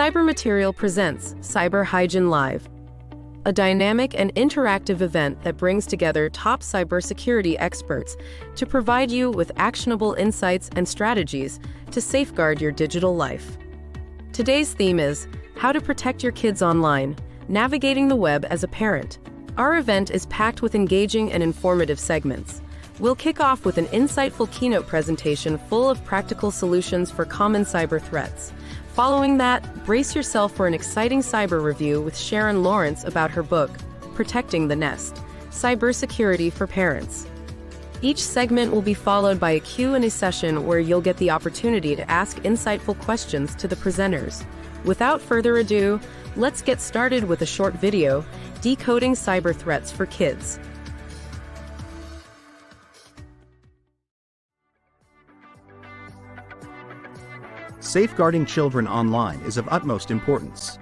Cybermaterial presents Cyber Hygiene Live, a dynamic and interactive event that brings together top cybersecurity experts to provide you with actionable insights and strategies to safeguard your digital life. Today's theme is How to Protect Your Kids Online, Navigating the Web as a Parent. Our event is packed with engaging and informative segments. We'll kick off with an insightful keynote presentation full of practical solutions for common cyber threats. Following that, brace yourself for an exciting cyber review with Sharon Lawrence about her book, Protecting the Nest: Cybersecurity for Parents. Each segment will be followed by a Q&A session where you'll get the opportunity to ask insightful questions to the presenters. Without further ado, let's get started with a short video, Decoding Cyber Threats for Kids. Safeguarding children online is of utmost importance.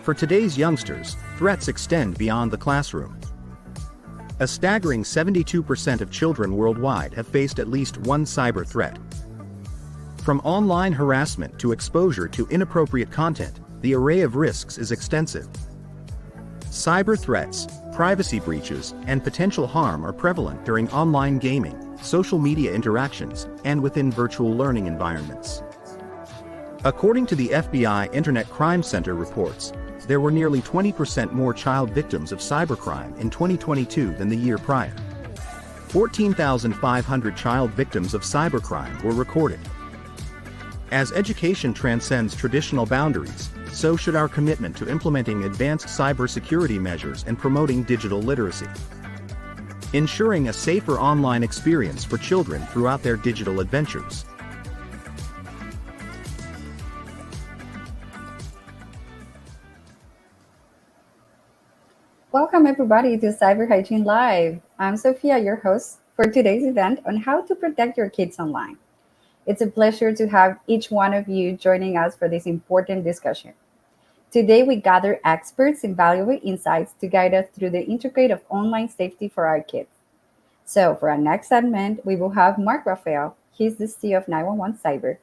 For today's youngsters, threats extend beyond the classroom. A staggering 72% of children worldwide have faced at least one cyber threat. From online harassment to exposure to inappropriate content, the array of risks is extensive. Cyber threats, privacy breaches, and potential harm are prevalent during online gaming, social media interactions, and within virtual learning environments. According to the FBI Internet Crime Center reports, there were nearly 20% more child victims of cybercrime in 2022 than the year prior. 14,500 child victims of cybercrime were recorded. As education transcends traditional boundaries, so should our commitment to implementing advanced cybersecurity measures and promoting digital literacy. Ensuring a safer online experience for children throughout their digital adventures. Welcome everybody to Cyber Hygiene Live. I'm Sophia, your host for today's event on how to protect your kids online. It's a pleasure to have each one of you joining us for this important discussion. Today we gather experts and valuable insights to guide us through the intricate of online safety for our kids. So for our next segment, we will have Mark Raphael. He's the CEO of 911 Cyber,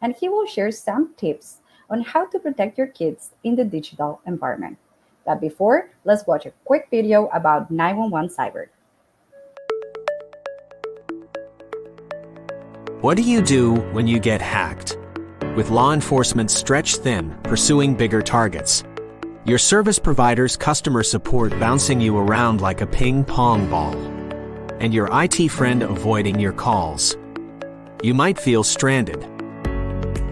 and he will share some tips on how to protect your kids in the digital environment. But before, let's watch a quick video about 911 Cyber. What do you do when you get hacked? With law enforcement stretched thin, pursuing bigger targets. Your service provider's customer support bouncing you around like a ping-pong ball. And your IT friend avoiding your calls. You might feel stranded.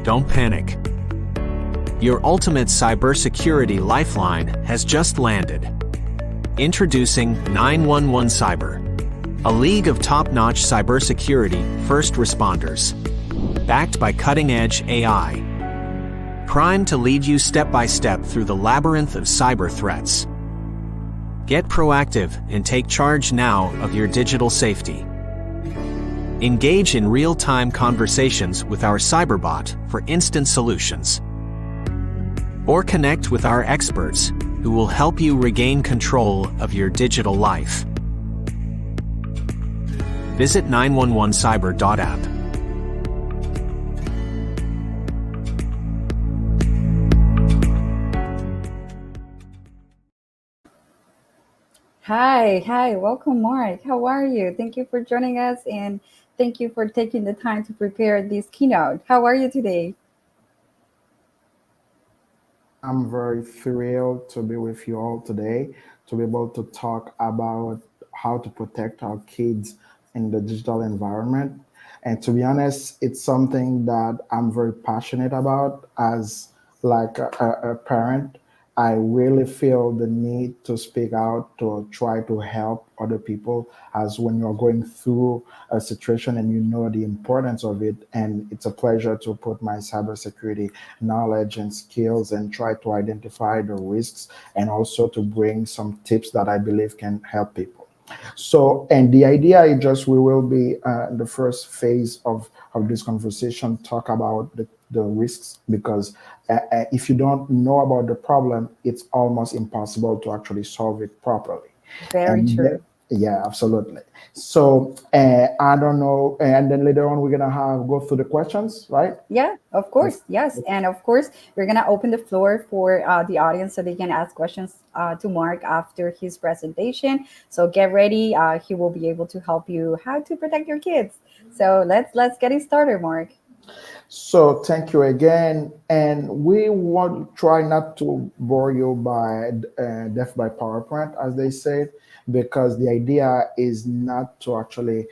Don't panic. Your ultimate cybersecurity lifeline has just landed. Introducing 911 Cyber, a league of top-notch cybersecurity first responders. Backed by cutting-edge AI. Primed to lead you step-by-step through the labyrinth of cyber threats. Get proactive and take charge now of your digital safety. Engage in real-time conversations with our cyberbot for instant solutions. Or connect with our experts who will help you regain control of your digital life. Visit 911cyber.app. Hi, welcome Mark. How are you? Thank you for joining us and thank you for taking the time to prepare this keynote. How are you today? I'm very thrilled to be with you all today, to be able to talk about how to protect our kids in the digital environment. And to be honest, it's something that I'm very passionate about as like a parent. I really feel the need to speak out to try to help other people as when you're going through a situation and you know the importance of it. And it's a pleasure to put my cybersecurity knowledge and skills and try to identify the risks and also to bring some tips that I believe can help people. So, and the idea is just we will be the first phase of this conversation, talk about the risks, because if you don't know about the problem, it's almost impossible to actually solve it properly. Very true. Yeah, absolutely. So I don't know, and then later on we're gonna have go through the questions, right? Yeah, of Okay. course. Yes. And of course, we're going to open the floor for the audience so they can ask questions to Mark after his presentation. So get ready. He will be able to help you how to protect your kids. So let's get it started, Mark. So thank you again, and we want try not to bore you by death by PowerPoint, as they say, because the idea is not to actually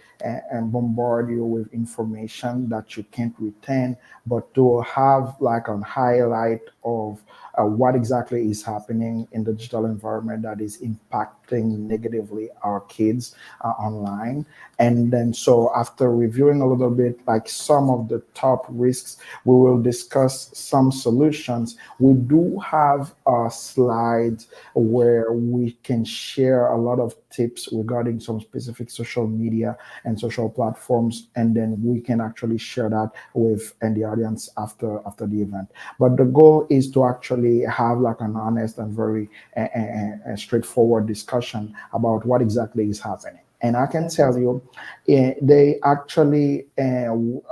bombard you with information that you can't retain, but to have like a highlight of what exactly is happening in the digital environment that is impacting negatively our kids online. And then, so after reviewing a little bit, like some of the top risks, we will discuss some solutions. We do have a slide where we can share a lot of tips regarding some specific social media and social platforms, and then we can actually share that with and the audience after the event. But the goal is to actually have like an honest and very straightforward discussion about what exactly is happening. And I can tell you, they actually,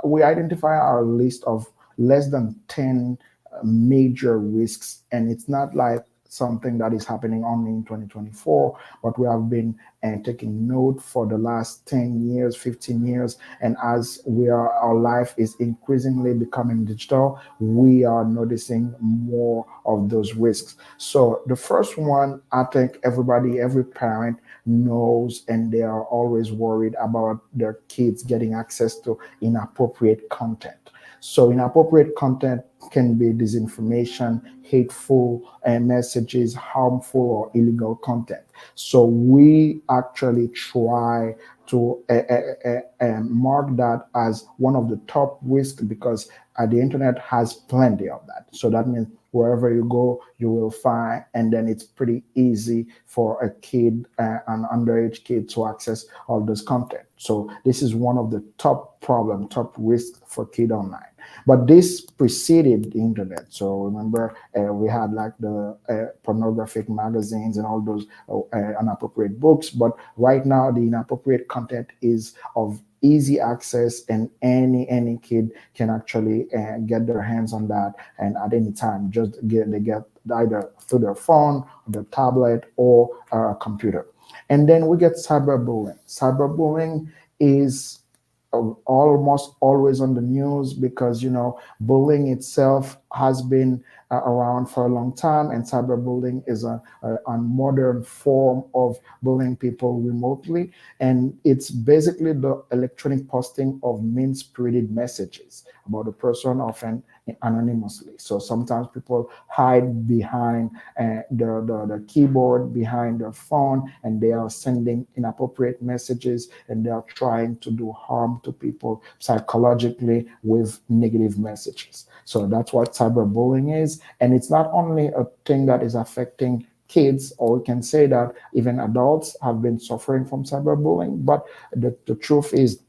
we identify our list of less than 10 major risks. And it's not like something that is happening only in 2024, but we have been taking note for the last 10 years, 15 years. And as our life is increasingly becoming digital, we are noticing more of those risks. So the first one, I think every parent knows, and they are always worried about their kids getting access to inappropriate content. So inappropriate content can be disinformation, hateful messages, harmful or illegal content. So we actually try to mark that as one of the top risks, because the internet has plenty of that. So that means wherever you go, you will find, and then it's pretty easy for a kid, an underage kid, to access all this content. So this is one of the top risks for kid online. But this preceded the internet. So remember, we had like the pornographic magazines and all those inappropriate books. But right now, the inappropriate content is of easy access, and any kid can actually get their hands on that, and at any time they get either through their phone, their tablet, or a computer. And then we get cyberbullying. Cyberbullying is almost always on the news, because bullying itself has been around for a long time, and cyberbullying is a modern form of bullying people remotely. And it's basically the electronic posting of mean-spirited messages about a person, often anonymously. So sometimes people hide behind the keyboard, behind their phone, and they are sending inappropriate messages, and they are trying to do harm to people psychologically with negative messages. So that's what cyberbullying is. And it's not only a thing that is affecting kids, or we can say that even adults have been suffering from cyberbullying. But the truth is,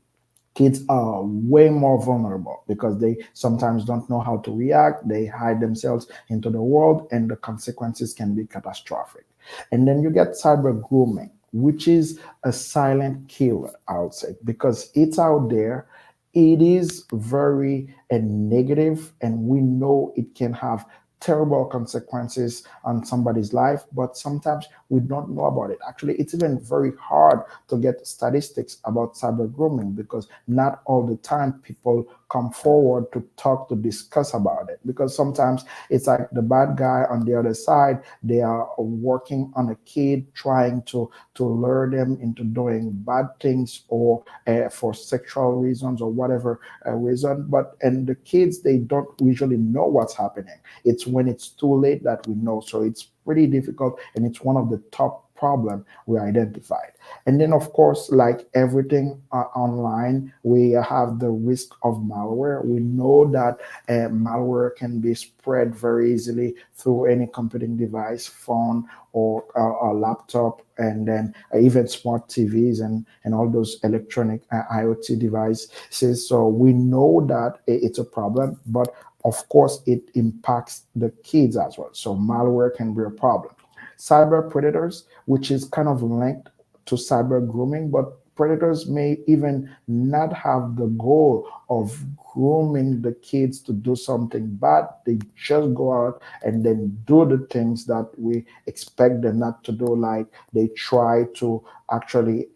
kids are way more vulnerable, because they sometimes don't know how to react. They hide themselves into the world, and the consequences can be catastrophic. And then you get cyber grooming, which is a silent killer, I would say, because it's out there. It is very negative, and we know it can have terrible consequences on somebody's life, but sometimes we don't know about it. Actually, it's even very hard to get statistics about cyber grooming, because not all the time people come forward to talk, to discuss about it, because sometimes it's like the bad guy on the other side. They are working on a kid, trying to lure them into doing bad things, or for sexual reasons or whatever reason. But and the kids, they don't usually know what's happening. It's when it's too late that we know. So it's pretty difficult, and it's one of the top problem we identified. And then, of course, like everything online, we have the risk of malware. We know that malware can be spread very easily through any computing device, phone, or a laptop, and then even smart TVs, and all those electronic IoT devices. So we know that it's a problem, but of course, it impacts the kids as well. So malware can be a problem. Cyber predators, which is kind of linked to cyber grooming, but predators may even not have the goal of grooming the kids to do something bad. They just go out and then do the things that we expect them not to do, like they try to actually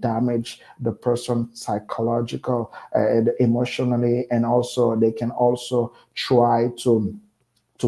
damage the person psychological, emotionally, and also they can also try to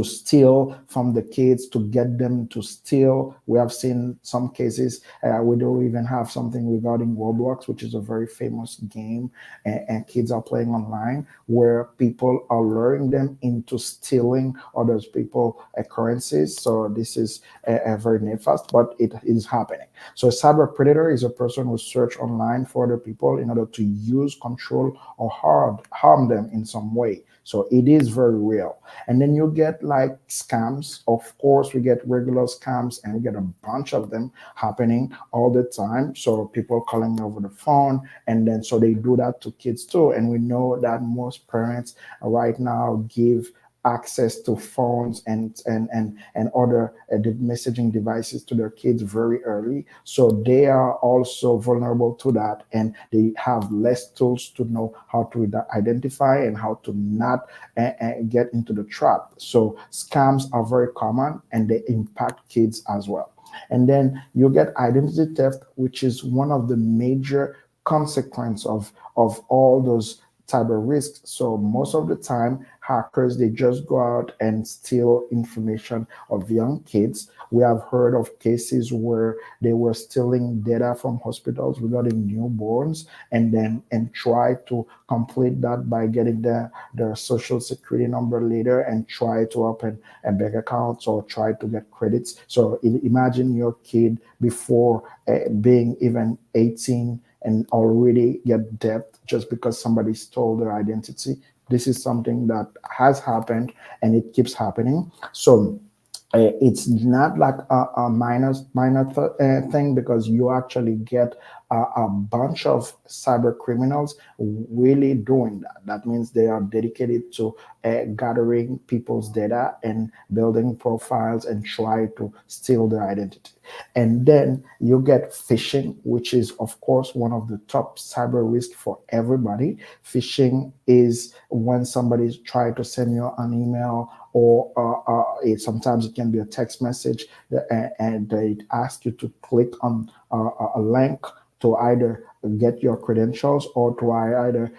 steal from the kids, to get them to steal. We have seen some cases. We do even have something regarding Roblox, which is a very famous game, and kids are playing online, where people are luring them into stealing other people's currencies. So this is a very nefast, but it is happening. So a cyber predator is a person who search online for other people in order to use, control, or harm them in some way. So it is very real. And then you get like scams. Of course, we get regular scams, and we get a bunch of them happening all the time. So people calling me over the phone, and then so they do that to kids too. And we know that most parents right now give access to phones and other messaging devices to their kids very early, so they are also vulnerable to that, and they have less tools to know how to identify and how to not get into the trap. So scams are very common, and they impact kids as well. And then you get identity theft, which is one of the major consequence of all those cyber risks. So most of the time, hackers, they just go out and steal information of young kids. We have heard of cases where they were stealing data from hospitals regarding newborns, and then and try to complete that by getting their social security number later, and try to open a bank account or try to get credits. So imagine your kid before being even 18 and already get debt just because somebody stole their identity. This is something that has happened, and it keeps happening. So it's not like a minor thing, because you actually get a bunch of cyber criminals really doing that. That means they are dedicated to gathering people's data and building profiles and try to steal their identity. And then you get phishing, which is, of course, one of the top cyber risk for everybody. Phishing is when somebody's trying to send you an email, or sometimes it can be a text message, and they ask you to click on a link to either get your credentials, or to either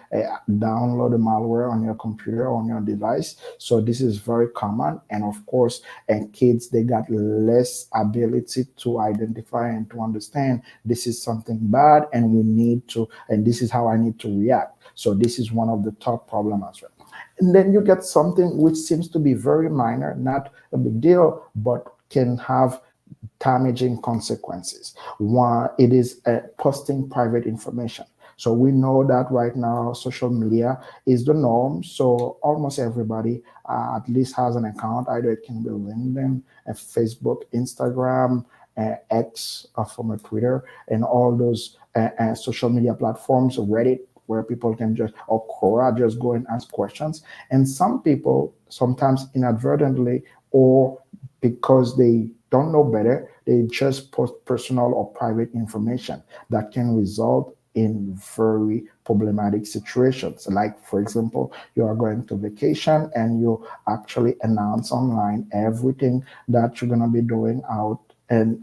download the malware on your computer or on your device. So this is very common, and of course, and kids, they got less ability to identify and to understand this is something bad, and we need to, and this is how I need to react. So this is one of the top problems as well. And then you get something which seems to be very minor, not a big deal, but can have damaging consequences. One, it is posting private information. So we know that right now social media is the norm. So almost everybody at least has an account. Either it can be LinkedIn, Facebook, Instagram, X, former Twitter, and all those social media platforms, Reddit, where people can just, or Quora, just go and ask questions. And some people, sometimes inadvertently, or because they don't know better, they just post personal or private information that can result in very problematic situations. Like, for example, you are going to vacation and you actually announce online everything that you're going to be doing out, and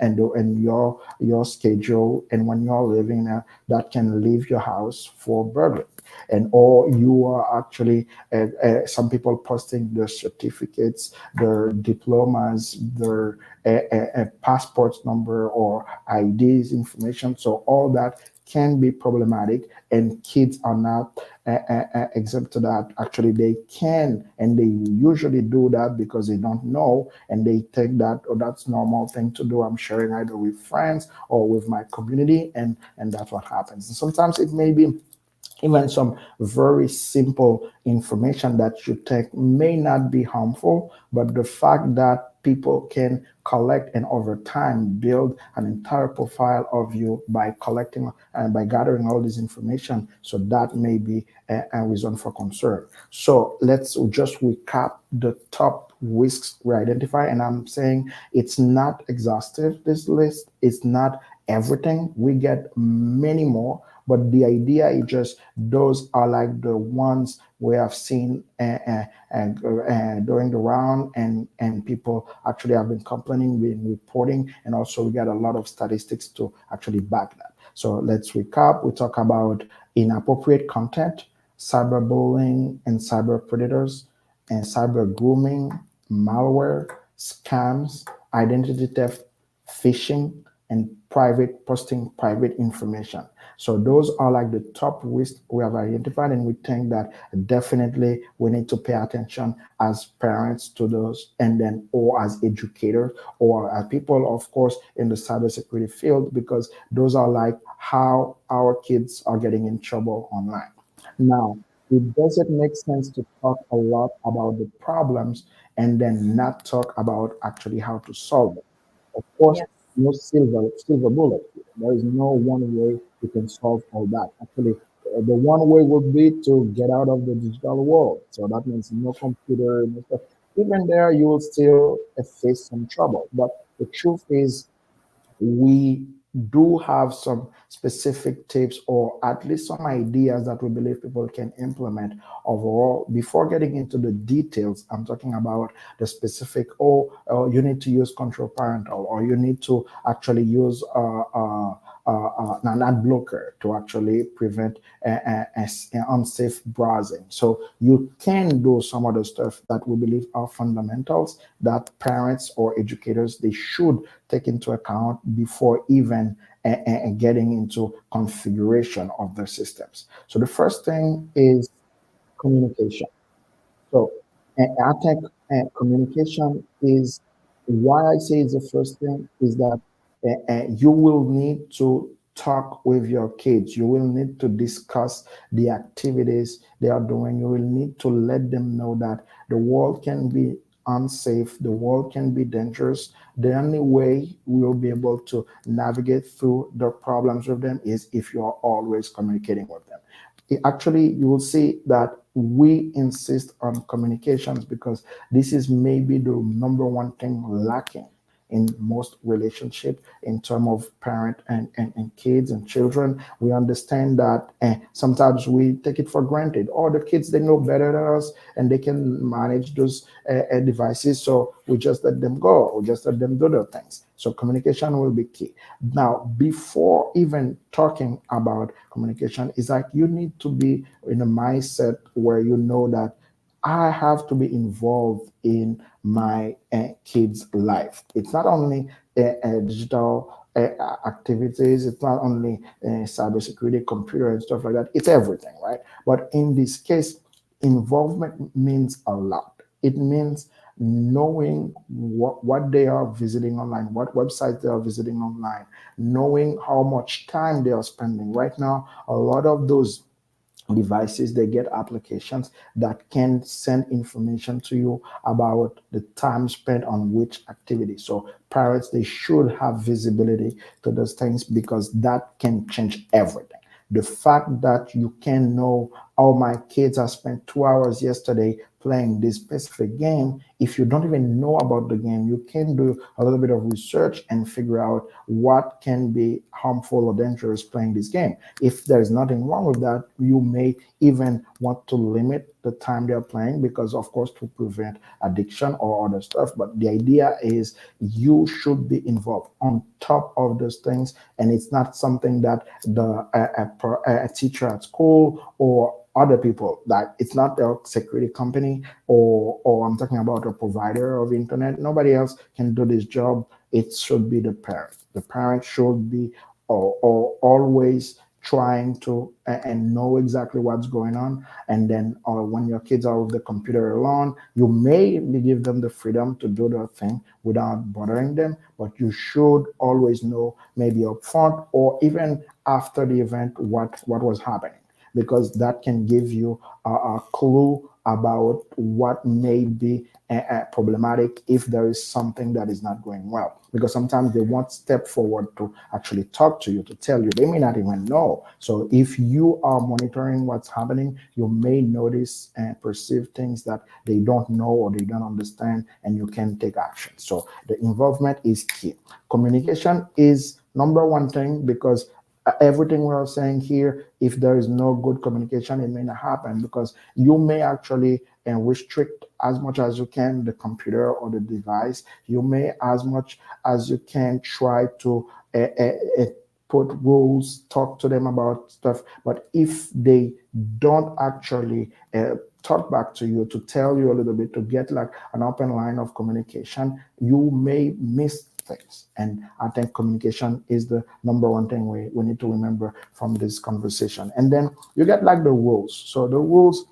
your schedule, and when you're living there, that can leave your house for burglary. And or you are actually some people posting their certificates, their diplomas, their passport number or IDs information. So all that can be problematic, and kids are not exempt to that. Actually, they can, and they usually do that because they don't know, and they think that, oh, that's normal thing to do. I'm sharing either with friends or with my community, and that's what happens. And sometimes it may be even some very simple information that you think may not be harmful, but the fact that people can collect and over time build an entire profile of you by collecting and by gathering all this information, so that may be a reason for concern. So let's just recap the top risks we identify, and I'm saying it's not exhaustive, this list. It's not everything. We get many more, but the idea is just those are like the ones we have seen during the round, and people actually have been complaining, been reporting, and also we get a lot of statistics to actually back that. So let's recap. We talk about inappropriate content, cyberbullying and cyber predators, and cyber grooming, malware, scams, identity theft, phishing, and private posting private information. So those are like the top risks we have identified, and we think that definitely we need to pay attention as parents to those, and then or as educators or as people, of course, in the cybersecurity field, because those are like how our kids are getting in trouble online. Now, it doesn't make sense to talk a lot about the problems and then not talk about actually how to solve it. Of course, Yes. no silver bullet. There is no one way you can solve all that. Actually, the one way would be to get out of the digital world. So that means no computer, no stuff. Even there, you will still face some trouble. But the truth is, we do have some specific tips or at least some ideas that we believe people can implement overall. Before getting into the details, I'm talking about the specific, you need to use control parental, or you need to actually use an ad blocker to actually prevent unsafe browsing. So you can do some of the stuff that we believe are fundamentals that parents or educators, they should take into account before even getting into configuration of their systems. So the first thing is communication. So I think communication is why I say it's the first thing is that you will need to talk with your kids. You will need to discuss the activities they are doing. You will need to let them know that the world can be unsafe, the world can be dangerous. The only way we will be able to navigate through the problems with them is if you are always communicating with them. Actually, you will see that we insist on communications because this is maybe the number one thing lacking in most relationship in terms of parent and kids and children. We understand that sometimes we take it for granted. Or the kids, they know better than us and they can manage those devices. So we just let them go. We just let them do their things. So communication will be key. Now, before even talking about communication, it's like you need to be in a mindset where you know that I have to be involved in my kids' life. It's not only digital activities, it's not only cybersecurity, computer, and stuff like that. It's everything, right? But in this case, involvement means a lot. It means knowing what they are visiting online, what websites they are visiting online, knowing how much time they are spending. Right now, a lot of those devices, they get applications that can send information to you about the time spent on which activity. So parents, they should have visibility to those things because that can change everything. The fact that you can know, oh, my kids have spent 2 hours yesterday playing this specific game. If you don't even know about the game, you can do a little bit of research and figure out what can be harmful or dangerous playing this game. If there's nothing wrong with that, you may even want to limit the time they're playing because, of course, to prevent addiction or other stuff. But the idea is you should be involved on top of those things, and it's not something that a teacher at school or other people, that it's not a security company, or I'm talking about a provider of internet. Nobody else can do this job. It should be the parent. The parent should be or always trying to and know exactly what's going on. And then when your kids are with the computer alone, you may give them the freedom to do their thing without bothering them, but you should always know, maybe up front or even after the event, what was happening, because that can give you a clue about what may be problematic if there is something that is not going well. Because sometimes they won't step forward to actually talk to you, to tell you. They may not even know. So if you are monitoring what's happening, you may notice and perceive things that they don't know or they don't understand, and you can take action. So the involvement is key. Communication is number one thing, because everything we're saying here, if there is no good communication, it may not happen, because you may actually restrict as much as you can the computer or the device. You may, as much as you can, try to put rules, talk to them about stuff. But if they don't actually talk back to you to tell you a little bit, to get like an open line of communication, you may miss things. And I think communication is the number one thing we need to remember from this conversation. And then you get like the rules. So the rules,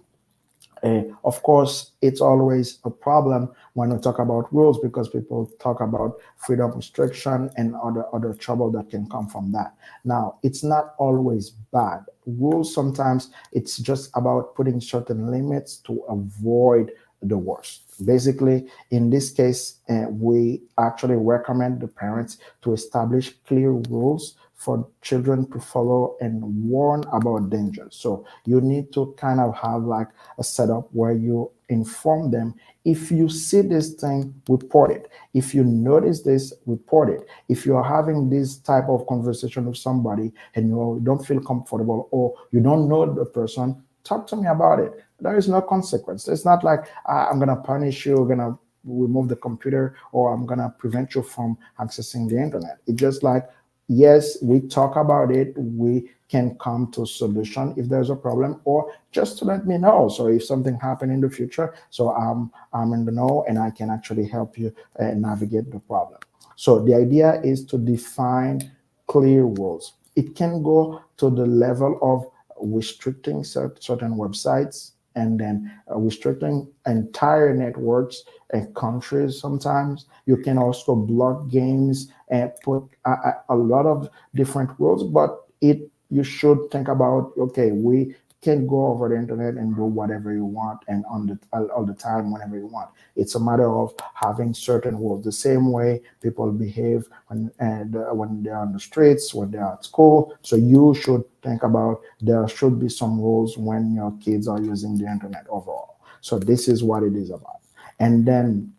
of course, it's always a problem when we talk about rules, because people talk about freedom restriction and other trouble that can come from that. Now, it's not always bad. Rules, sometimes it's just about putting certain limits to avoid the worst. Basically, in this case, we actually recommend the parents to establish clear rules for children to follow and warn about danger. So you need to kind of have like a setup where you inform them. If you see this thing, report it. If you notice this, report it. If you're having this type of conversation with somebody and you don't feel comfortable, or you don't know the person, talk to me about it. There is no consequence. It's not like I'm going to punish you, going to remove the computer, or I'm going to prevent you from accessing the internet. It's just like, yes, we talk about it. We can come to a solution if there's a problem, or just to let me know. So if something happened in the future, so I'm in the know and I can actually help you navigate the problem. So the idea is to define clear rules. It can go to the level of restricting certain websites, and then restricting entire networks and countries. Sometimes you can also block games and put a lot of different rules, but it you should think about, okay, we can go over the internet and do whatever you want, and on the all the time, whenever you want. It's a matter of having certain rules, the same way people behave when they're on the streets, when they're at school. So you should think about, there should be some rules when your kids are using the internet overall. So this is what it is about. And then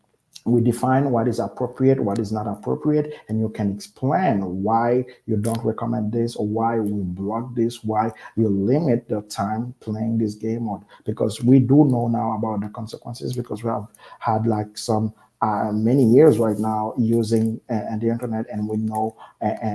we define what is appropriate, what is not appropriate, and you can explain why you don't recommend this, or why we block this, why you limit the time playing this game. Or because we do know now about the consequences, because we have had like some many years right now using the internet, and we know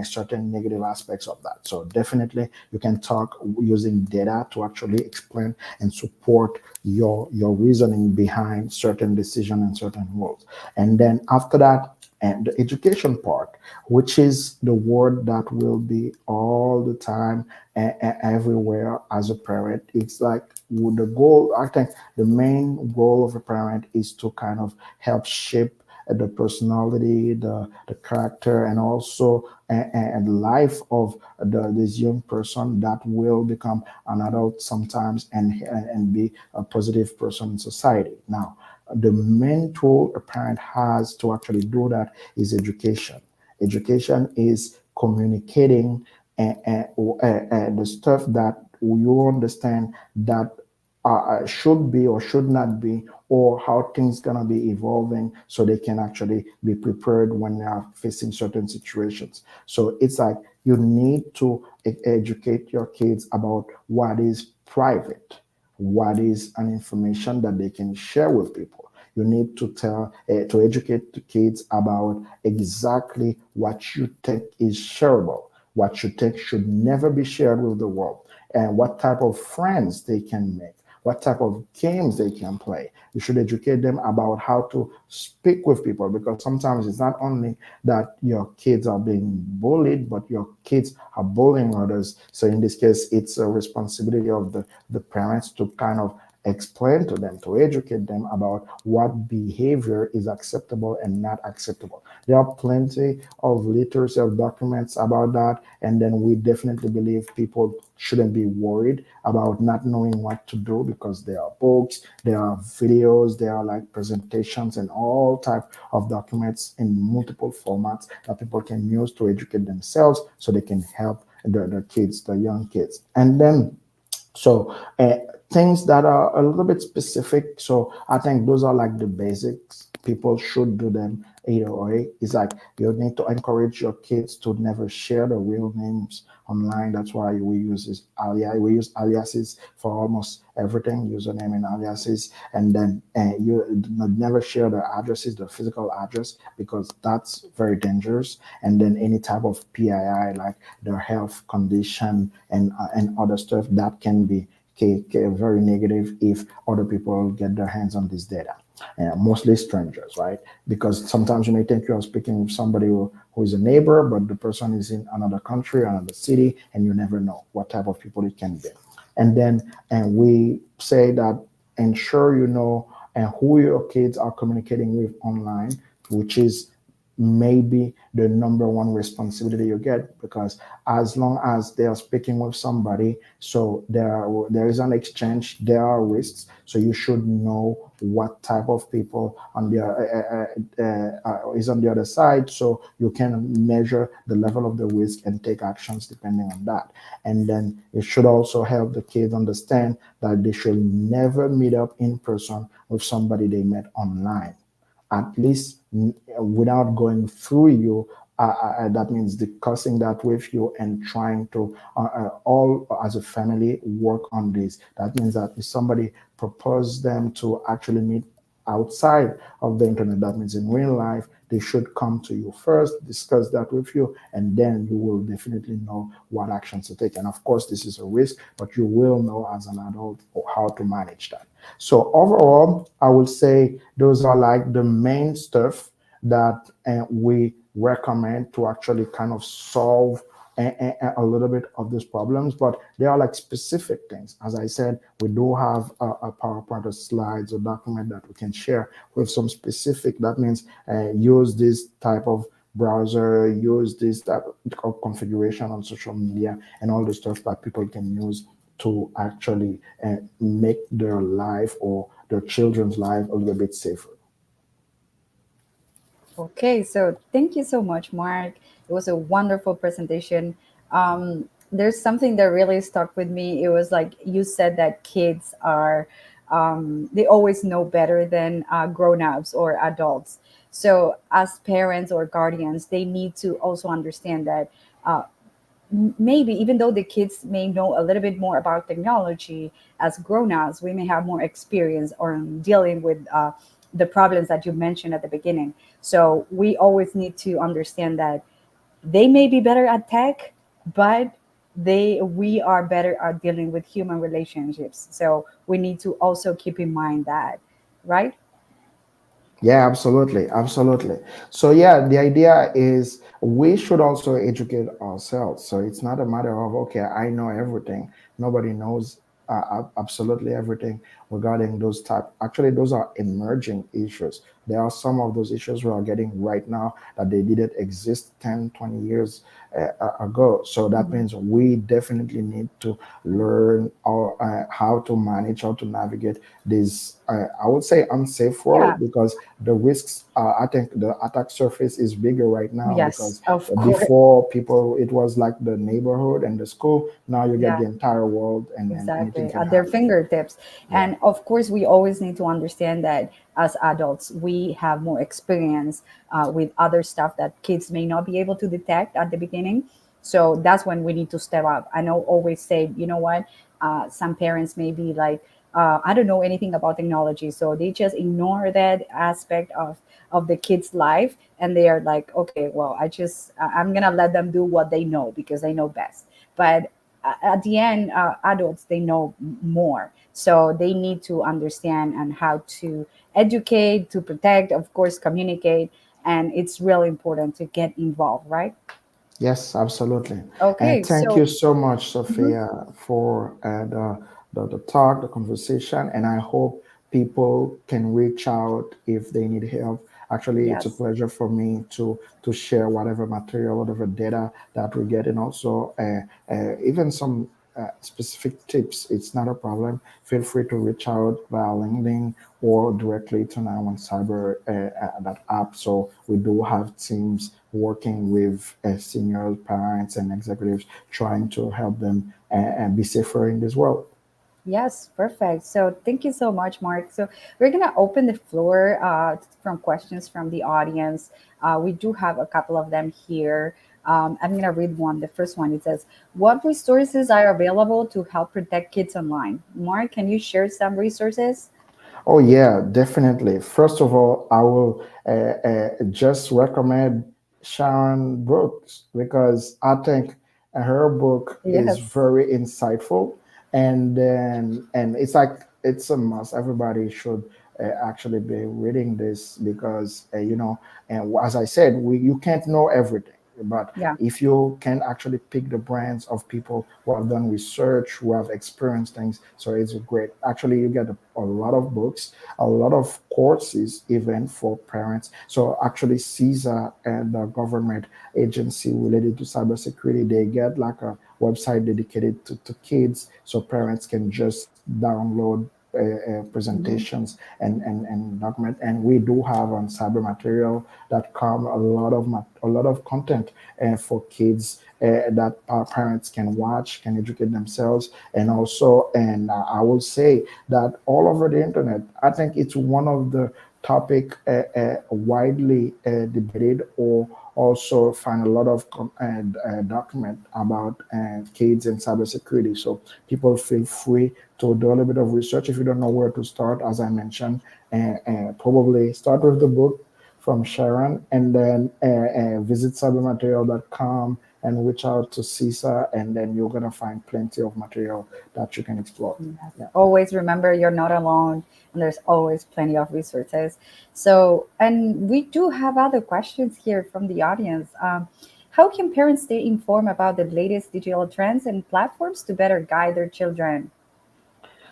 certain negative aspects of that. So definitely you can talk using data to actually explain and support your reasoning behind certain decision and certain rules. And then after that, and the education part, which is the word that will be all the time everywhere as a parent. It's like, with the goal, I think the main goal of a parent is to kind of help shape the personality, the character, and also and life of this young person that will become an adult sometimes, and be a positive person in society. Now, the main tool a parent has to actually do that is education. Education is communicating the stuff that you understand that should be or should not be, or how things gonna be evolving, so they can actually be prepared when they are facing certain situations. So it's like, you need to educate your kids about what is private, what is an information that they can share with people. You need to to educate the kids about exactly what you think is shareable, what you think should never be shared with the world, and what type of friends they can make, what type of games they can play. You should educate them about how to speak with people, because sometimes it's not only that your kids are being bullied, but your kids are bullying others. So in this case, it's a responsibility of the parents to kind of explain to them, to educate them about what behavior is acceptable and not acceptable. There are plenty of literacy of documents about that, and then we definitely believe people shouldn't be worried about not knowing what to do, because there are books, there are videos, there are like presentations and all type of documents in multiple formats that people can use to educate themselves, so they can help the kids, the young kids. And then so things that are a little bit specific. So I think those are like the basics. People should do them either way. It's like you need to encourage your kids to never share the real names online. That's why we use this alias. We use aliases for almost everything, username and aliases. And then you never share the addresses, the physical address, because that's very dangerous. And then any type of PII, like their health condition and other stuff, that can be very negative if other people get their hands on this data. Mostly strangers, right? Because sometimes you may think you are speaking with somebody who is a neighbor, but the person is in another country, another city, and you never know what type of people it can be. And we say that ensure you know who your kids are communicating with online, which is maybe the number one responsibility you get, because as long as they are speaking with somebody, so there is an exchange, there are risks, so you should know what type of people on the is on the other side, so you can measure the level of the risk and take actions depending on that. And then it should also help the kids understand that they should never meet up in person with somebody they met online, at least without going through you. That means discussing that with you and trying to all as a family work on this. That means that if somebody proposes them to actually meet outside of the internet, that means in real life, they should come to you first, discuss that with you, and then you will definitely know what actions to take. And of course, this is a risk, but you will know as an adult how to manage that. So overall, I will say those are like the main stuff that we recommend to actually kind of solve a little bit of these problems, but they are like specific things. As I said, we do have a PowerPoint or slides or document that we can share with some specific. That means use this type of browser, use this type of configuration on social media, and all the stuff that people can use to actually make their life or their children's life a little bit safer. Okay, so thank you so much, Mark. It was a wonderful presentation. There's something that really stuck with me. It was like you said that kids are, they always know better than grown-ups or adults. So as parents or guardians, they need to also understand that maybe even though the kids may know a little bit more about technology, as grown-ups we may have more experience on dealing with the problems that you mentioned at the beginning. So we always need to understand that they may be better at tech, but we are better at dealing with human relationships. So we need to also keep in mind that, right? Yeah, absolutely, absolutely. So yeah, the idea is we should also educate ourselves. So it's not a matter of okay, I know everything. Nobody knows absolutely everything regarding those type. Actually, those are emerging issues. There are some of those issues we are getting right now that they didn't exist 10, 20 years ago. So that Mhm. means we definitely need to learn how to manage, how to navigate this, I would say, unsafe Yeah. world, because the risks, I think the attack surface is bigger right now, Yes, because of course. before people, it was like the neighborhood and the school. Now you get Yeah. the entire world, and anything Exactly, can at their happen. fingertips. Yeah. And of course, we always need to understand that as adults, we have more experience with other stuff that kids may not be able to detect at the beginning. So that's when we need to step up. I know always say, you know what, some parents may be like, I don't know anything about technology. So they just ignore that aspect of the kid's life. And they are like, okay, well, I'm going to let them do what they know because they know best. But at the end, adults, they know more, so they need to understand and how to educate, to protect, of course, communicate. And it's really important to get involved, right? Yes, absolutely. And Okay, thank you so so much, mhm, Sophia, for the talk, the conversation. And I hope people can reach out if they need help. Actually, it's a yes. pleasure for me to share whatever material, whatever data that we get, and also even some specific tips. It's not a problem. Feel free to reach out via LinkedIn or directly to 911 Cyber, that app. So we do have teams working with senior parents and executives, trying to help them and be safer in this world. Yes, perfect. So thank you so much, Mark. So we're gonna open the floor from questions from the audience. We do have a couple of them here. I'm gonna read one. The first one, it says, "What resources are available to help protect kids online?" Mark, can you share some resources? Oh yeah, definitely. First of all, I will just recommend Sharon books because I think her book is Yes. very insightful, and it's like it's a must. Everybody should actually be reading this because and as I said, we you can't know everything, but Yeah. if you can actually pick the brands of people who have done research, who have experienced things, so it's great. Actually, you get a lot of books, a lot of courses, even for parents. So actually, CISA and the government agency related to cybersecurity, they get like a website dedicated to kids, so parents can just download Mhm. presentations and document. And we do have on cybermaterial.com a lot of content for kids that parents can watch, can educate themselves, and also, and I will say that all over the internet, I think it's one of the topic widely debated, or also find a lot of document about kids and cybersecurity. So people feel free to do a little bit of research if you don't know where to start. As I mentioned, probably start with the book from Sharon, and then visit cybermaterial.com and reach out to CISA, and then you're gonna find plenty of material that you can explore. Yes. Yeah. Always remember you're not alone, and there's always plenty of resources. So, and we do have other questions here from the audience. How can parents stay informed about the latest digital trends and platforms to better guide their children?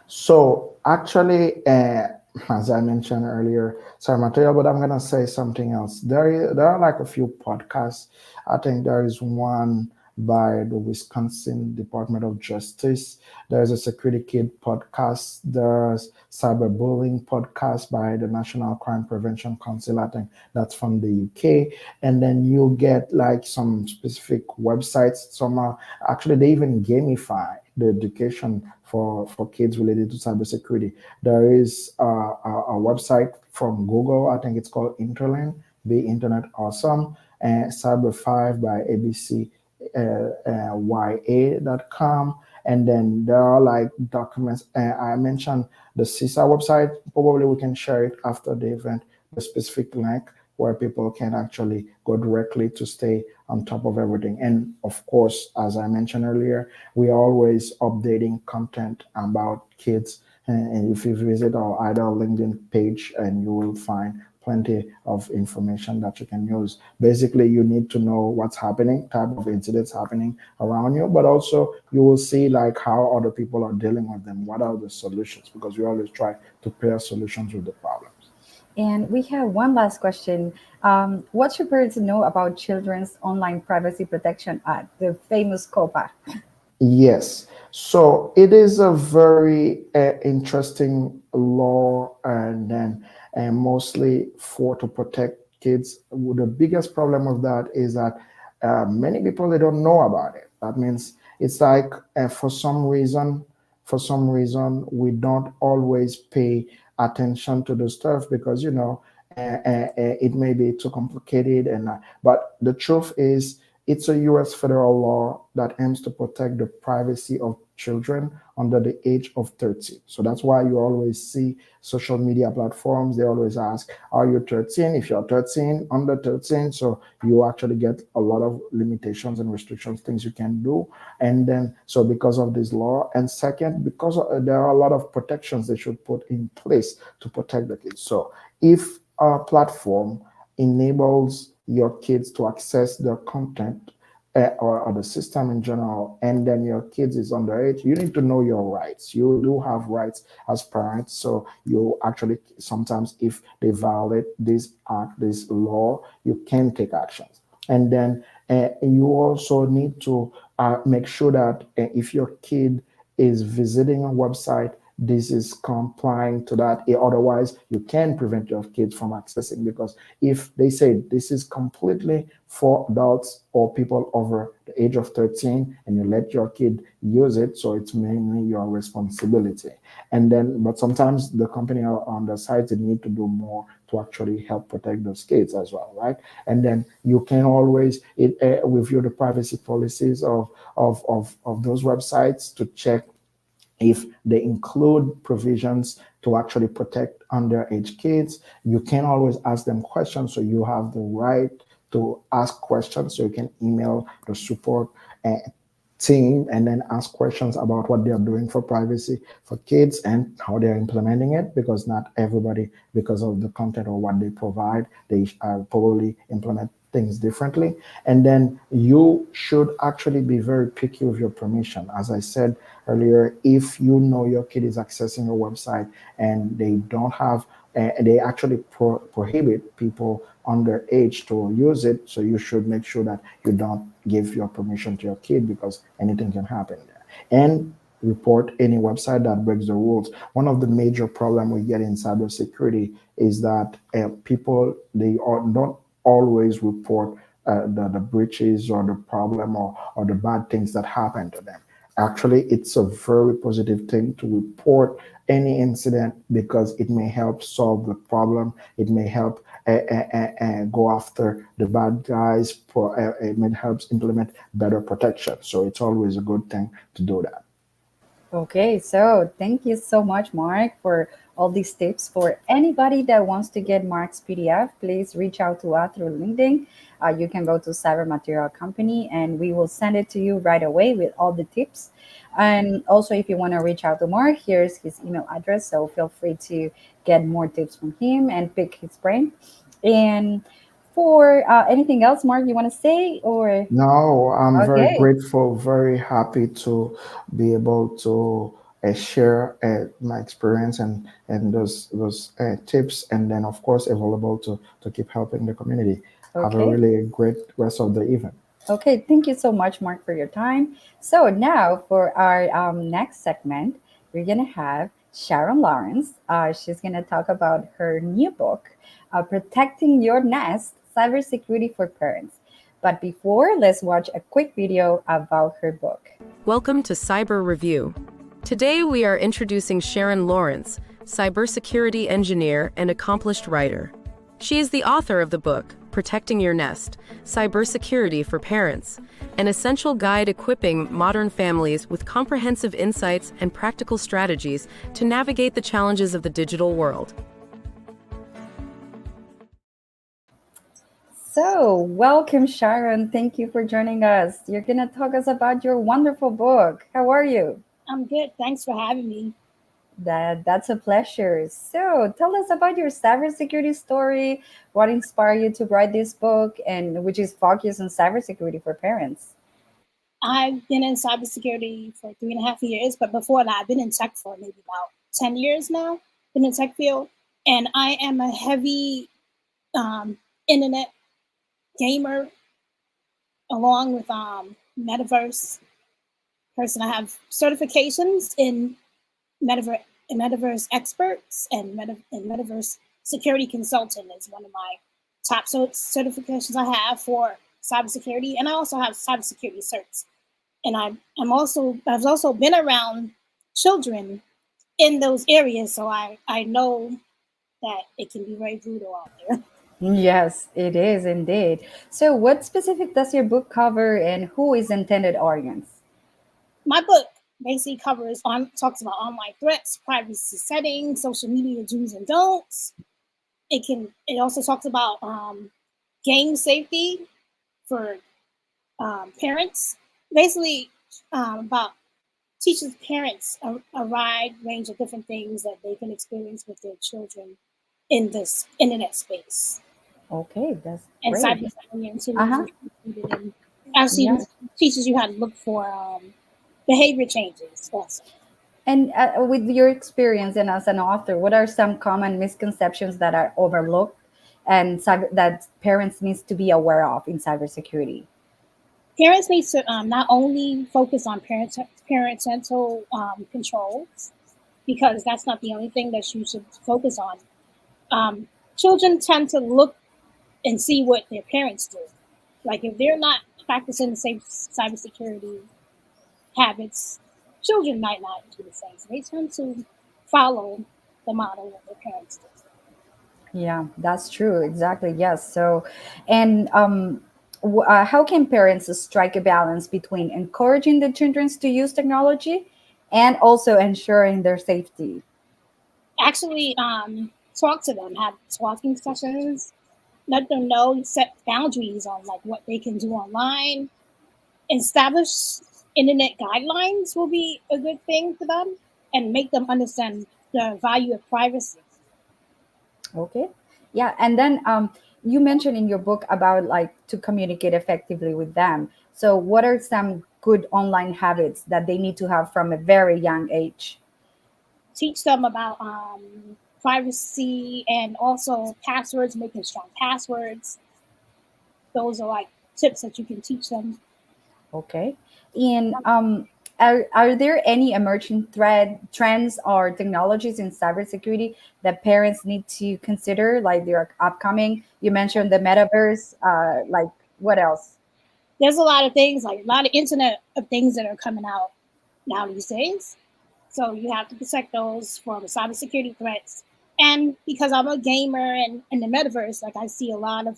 So actually, as I mentioned earlier, sorry, material, but I'm gonna say something else. There are like a few podcasts. I think there is one by the Wisconsin Department of Justice. There's a Security Kid podcast. There's cyberbullying podcast by the National Crime Prevention Council. I think that's from the UK. And then you get like some specific websites. Some are actually they even gamify the education for kids related to cybersecurity. There is a website from Google, I think it's called Interland, Be Internet Awesome, and Cyber5 by ABC YA.com. And then there are like documents. I mentioned the CISA website. Probably we can share it after the event, the specific link where people can actually go directly to stay on top of everything. And of course, as I mentioned earlier, we are always updating content about kids. And if you visit our IDOL LinkedIn page, and you will find plenty of information that you can use. Basically, you need to know what's happening, type of incidents happening around you, but also you will see like how other people are dealing with them. What are the solutions? Because we always try to pair solutions with the problems. And we have one last question. What should parents know about Children's Online Privacy Protection Act, the famous COPA? Yes. So it is a very interesting law, and then mostly for to protect kids. The biggest problem of that is that many people they don't know about it. That means it's like for some reason we don't always pay attention to the stuff because it may be too complicated, and but the truth is it's a US federal law that aims to protect the privacy of children under the age of 13. So that's why you always see social media platforms, they always ask, are you 13? If you're 13, under 13, so you actually get a lot of limitations and restrictions, things you can do. And then, so because of this law, and second, because there are a lot of protections they should put in place to protect the kids. So if a platform enables your kids to access their content or the system in general, and then your kids is underage, you need to know your rights. You do have rights as parents, so you actually sometimes if they violate this act, this law, you can take actions. And then you also need to make sure that if your kid is visiting a website this is complying to that. Otherwise, you can prevent your kids from accessing, because if they say this is completely for adults or people over the age of 13 and you let your kid use it, so it's mainly your responsibility. And then, but sometimes the company on the side, they need to do more to actually help protect those kids as well, right? And then you can always review the privacy policies of those websites to check if they include provisions to actually protect underage kids. You can always ask them questions, so you have the right to ask questions. So you can email the support uh, team and then ask questions about what they're doing for privacy for kids and how they're implementing it, because not everybody, because of the content or what they provide, they probably implement things differently. And then you should actually be very picky with your permission. As I said earlier, if you know your kid is accessing your website and they don't have, they actually prohibit people underage to use it, so you should make sure that you don't give your permission to your kid, because anything can happen there. And report any website that breaks the rules. One of the major problems we get in cybersecurity is that people, don't always report the breaches or the problem, or the bad things that happen to them. Actually, it's a very positive thing to report any incident, because it may help solve the problem. It may help go after the bad guys. It may help implement better protection. So it's always a good thing to do that. Okay, so thank you so much, Mark, for all these tips. For anybody that wants to get Mark's PDF, please reach out to us through LinkedIn. You can go to Cyber Material Company and we will send it to you right away with all the tips. And also, if you want to reach out to Mark, here's his email address. So feel free to get more tips from him and pick his brain. And for anything else, Mark, you want to say? Or No, I'm very okay. grateful, very happy to be able to share my experience and those tips, and then of course available to keep helping the community. Have a Okay. really great rest of the evening. Okay, thank you so much, Mark, for your time. So now for our next segment, we're gonna have Sharon Lawrence. She's gonna talk about her new book, "Protecting Your Nest: Cybersecurity for Parents." But before, let's watch a quick video about her book. Welcome to Cyber Review. Today we are introducing Sharon Lawrence, cybersecurity engineer and accomplished writer. She is the author of the book, Protecting Your Nest: Cybersecurity for Parents, an essential guide equipping modern families with comprehensive insights and practical strategies to navigate the challenges of the digital world. So, welcome, Sharon. Thank you for joining us. You're gonna talk us about your wonderful book. How are you? I'm good. Thanks for having me. That's a pleasure. So tell us about your cybersecurity story. What inspired you to write this book, and which is focused on cybersecurity for parents? I've been in cybersecurity for 3.5 years, but before that, I've been in tech for maybe about 10 years now. Been in tech field, and I am a heavy internet gamer, along with metaverse person. I have certifications in metaverse, metaverse experts, and metaverse security consultant is one of my top certifications I have for cybersecurity, and I also have cybersecurity certs. And I've also been around children in those areas, so I know that it can be very brutal out there. Yes, it is indeed. So, what specific does your book cover, and who is intended audience? My book basically talks about online threats, privacy settings, social media do's and don'ts. It also talks about game safety for parents, basically about teaches parents a wide range of different things that they can experience with their children in this internet space. Okay, that's And great. cybersecurity and Uh huh. and actually Yes. teaches you how to look for behavior changes also. And with your experience and as an author, what are some common misconceptions that are overlooked and that parents needs to be aware of in cybersecurity? Parents need to not only focus on parental controls, because that's not the only thing that you should focus on. Children tend to look and see what their parents do. Like if they're not practicing the same cybersecurity habits, children might not do the same. So they tend to follow the model that their parents do. Yeah, that's true. Exactly. Yes. So, and how can parents strike a balance between encouraging the children to use technology and also ensuring their safety? Actually, talk to them, have talking sessions, let them know, set boundaries on like what they can do online, establish internet guidelines will be a good thing for them, and make them understand the value of privacy. Okay. Yeah. And then you mentioned in your book about like to communicate effectively with them. So, what are some good online habits that they need to have from a very young age? Teach them about privacy and also passwords, making strong passwords. Those are like tips that you can teach them. Okay. And are there any emerging trends or technologies in cybersecurity that parents need to consider, like they're upcoming? You mentioned the metaverse. Like what else? There's a lot of things, like a lot of internet of things that are coming out now these days. So you have to protect those from cybersecurity threats. And because I'm a gamer and in the metaverse, like I see a lot of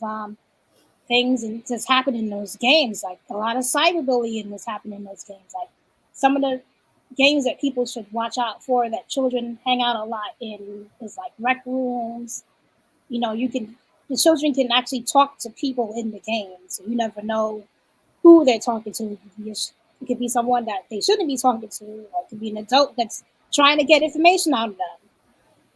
things and just happen in those games. Like a lot of cyberbullying is happening in those games. Like some of the games that people should watch out for that children hang out a lot in is like rec rooms. You know, the children can actually talk to people in the game, so you never know who they're talking to. It could be someone that they shouldn't be talking to, or it could be an adult that's trying to get information out of them.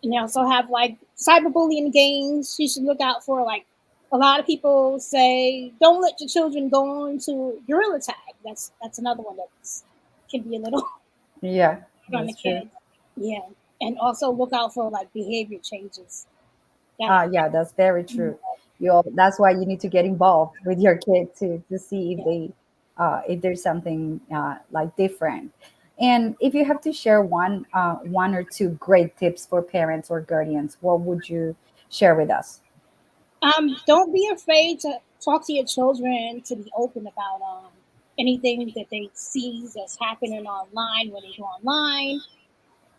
And they also have like cyberbullying games you should look out for. Like a lot of people say, don't let your children go on to Gorilla Tag. That's another one that can be a little Yeah, on the that's true. kids. Yeah, and also look out for like behavior changes. That Yeah, that's very true. That's why you need to get involved with your kid to see if yeah. they if there's something like different. And if you have to share one or two great tips for parents or guardians, what would you share with us? Don't be afraid to talk to your children, to be open about anything that they see that's happening online when they go online.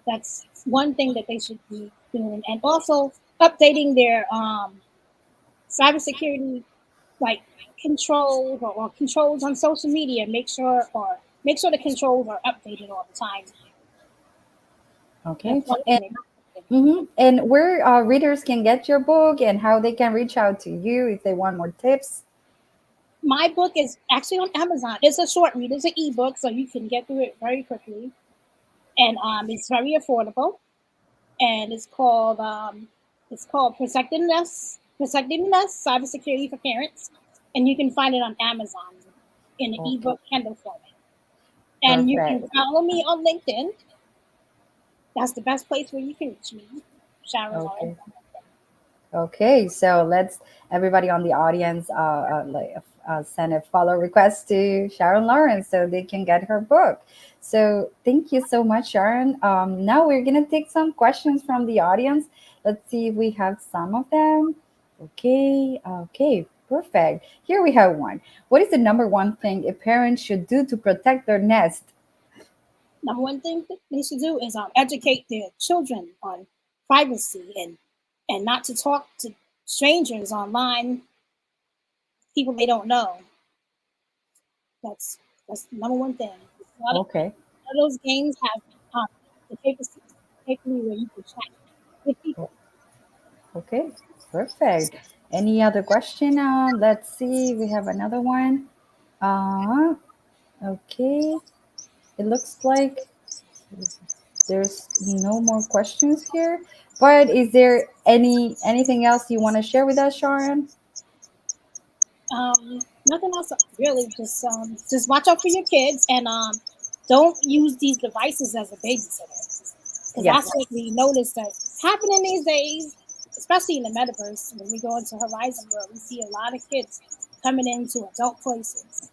That's one thing that they should be doing, and also updating their cybersecurity like controls or controls on social media. Make sure the controls are updated all the time. Okay. That's one And thing. and where readers can get your book and how they can reach out to you if they want more tips. My book is actually on Amazon. It's a short read. It's an ebook, so you can get through it very quickly, and it's very affordable. And it's called Protecting Us Cybersecurity for Parents, and you can find it on Amazon in an Okay, ebook Kindle format. And you can perfect. follow me on LinkedIn. That's the best place where you can reach me, Sharon Lawrence. Okay. Okay, so let's everybody on the audience send a follow request to Sharon Lawrence so they can get her book. So thank you so much, Sharon. Now we're gonna take some questions from the audience. Let's see if we have some of them. Okay, okay, perfect. Here we have one. What is the number one thing a parent should do to protect their nest? Number one thing that they should do is educate their children on privacy and not to talk to strangers online, people they don't know. That's the number one thing. A lot of Okay, those games have the capability where you can chat with people. okay, perfect. Any other question? Let's see. We have another one. Uh, okay. It looks like there's no more questions here. But is there anything else you want to share with us, Sharon? Nothing else really. Just watch out for your kids and don't use these devices as a babysitter, because Yes. that's what we notice that's happening these days, especially in the metaverse. When we go into Horizon World, we see a lot of kids coming into adult places.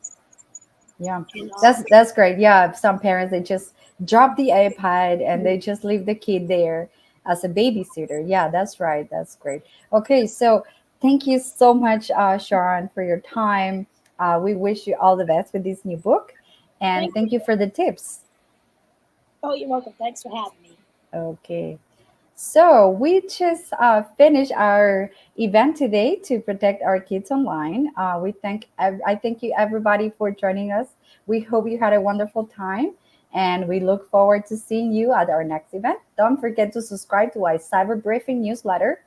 Yeah, You know, that's great. Yeah, some parents they just drop the iPad and they just leave the kid there as a babysitter. Yeah, that's right. That's great. Okay, so thank you so much, Sharon, for your time. We wish you all the best with this new book, and thank you. thank you for the tips. Oh, you're welcome. Thanks for having me. Okay. So we just finished our event today to protect our kids online. I thank you everybody for joining us. We hope you had a wonderful time, and we look forward to seeing you at our next event. Don't forget to subscribe to our Cyber Briefing newsletter.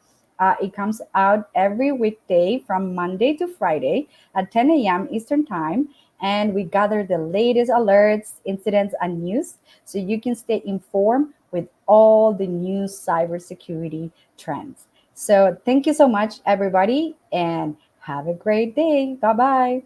It comes out every weekday from Monday to Friday at 10 a.m. Eastern Time, and we gather the latest alerts, incidents, and news so you can stay informed with all the new cybersecurity trends. So, thank you so much, everybody, and have a great day. Bye bye.